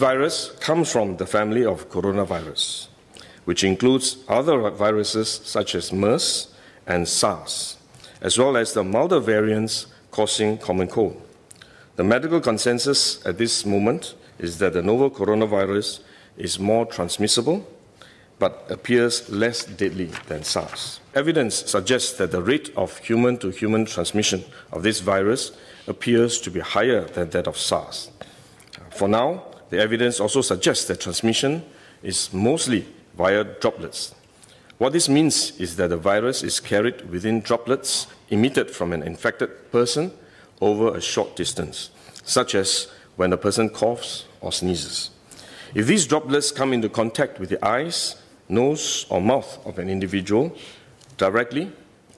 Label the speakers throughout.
Speaker 1: Virus comes from the family of coronavirus, which includes other viruses such as MERS and SARS, as well as the milder variants causing common cold. The medical consensus at this moment is that the novel coronavirus is more transmissible but appears less deadly than SARS. Evidence suggests that the rate of human-to-human transmission of this virus appears to be higher than that of SARS. For now, the evidence also suggests that transmission is mostly via droplets. What this means is that the virus is carried within droplets emitted from an infected person over a short distance, such as when a person coughs or sneezes. If these droplets come into contact with the eyes, nose, or mouth of an individual, directly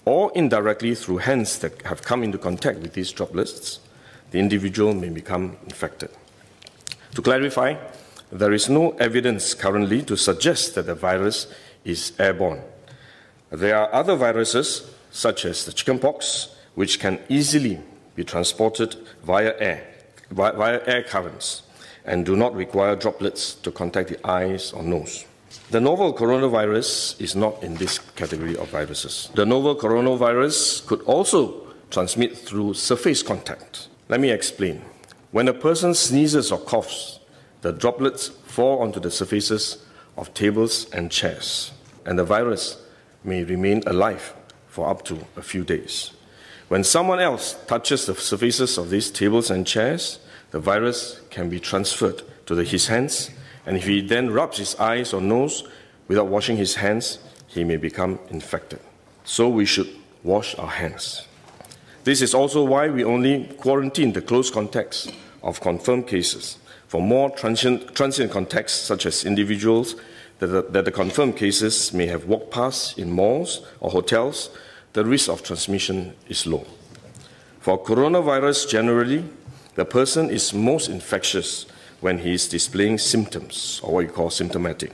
Speaker 1: or indirectly through hands that have come into contact with these droplets, the individual may become infected. To clarify, there is no evidence currently to suggest that the virus is airborne. There are other viruses, such as the chickenpox, which can easily be transported via air currents and do not require droplets to contact the eyes or nose. The novel coronavirus is not in this category of viruses. The novel coronavirus could also transmit through surface contact. Let me explain. When a person sneezes or coughs, the droplets fall onto the surfaces of tables and chairs, and the virus may remain alive for up to a few days. When someone else touches the surfaces of these tables and chairs, the virus can be transferred to his hands, and if he then rubs his eyes or nose without washing his hands, he may become infected. So we should wash our hands. This is also why we only quarantine the close contacts of confirmed cases. For more transient contacts, such as individuals that the confirmed cases may have walked past in malls or hotels, the risk of transmission is low. For coronavirus generally, the person is most infectious when he is displaying symptoms, or what you call symptomatic.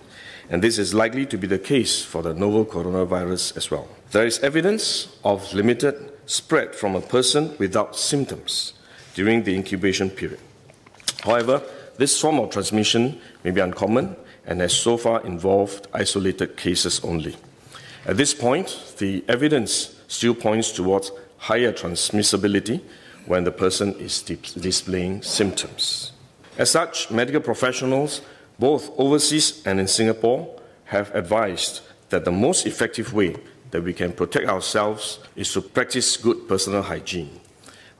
Speaker 1: And this is likely to be the case for the novel coronavirus as well. There is evidence of limited spread from a person without symptoms during the incubation period. However, this form of transmission may be uncommon and has so far involved isolated cases only. At this point, the evidence still points towards higher transmissibility when the person is displaying symptoms. As such, medical professionals, both overseas and in Singapore, have advised that the most effective way that we can protect ourselves is to practice good personal hygiene.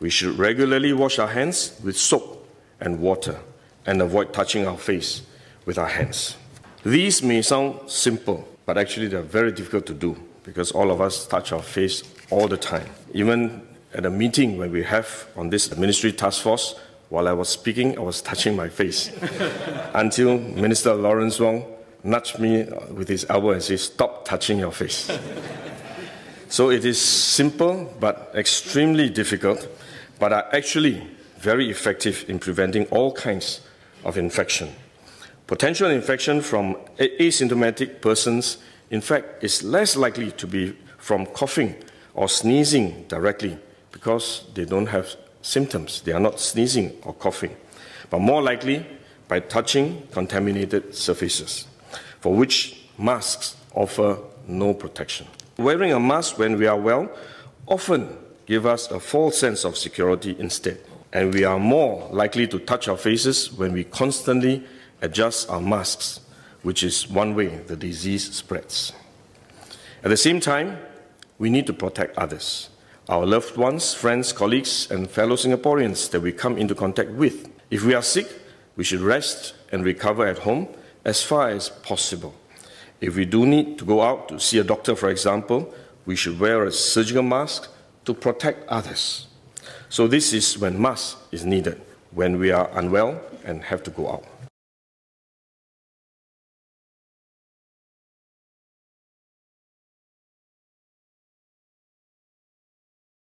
Speaker 1: We should regularly wash our hands with soap and water and avoid touching our face with our hands. These may sound simple, but actually they're very difficult to do because all of us touch our face all the time. Even at a meeting when we have on this ministry task force, while I was speaking, I was touching my face until Minister Lawrence Wong nudged me with his elbow and said, "Stop touching your face." So it is simple but extremely difficult, but are actually very effective in preventing all kinds of infection. Potential infection from asymptomatic persons, in fact, is less likely to be from coughing or sneezing directly because they don't have symptoms. They are not sneezing or coughing, but more likely by touching contaminated surfaces, for which masks offer no protection. Wearing a mask when we are well often gives us a false sense of security instead, and we are more likely to touch our faces when we constantly adjust our masks, which is one way the disease spreads. At the same time, we need to protect others, our loved ones, friends, colleagues, and fellow Singaporeans that we come into contact with. If we are sick, we should rest and recover at home as far as possible. If we do need to go out to see a doctor, for example, we should wear a surgical mask to protect others. So this is when mask is needed, when we are unwell and have to go out.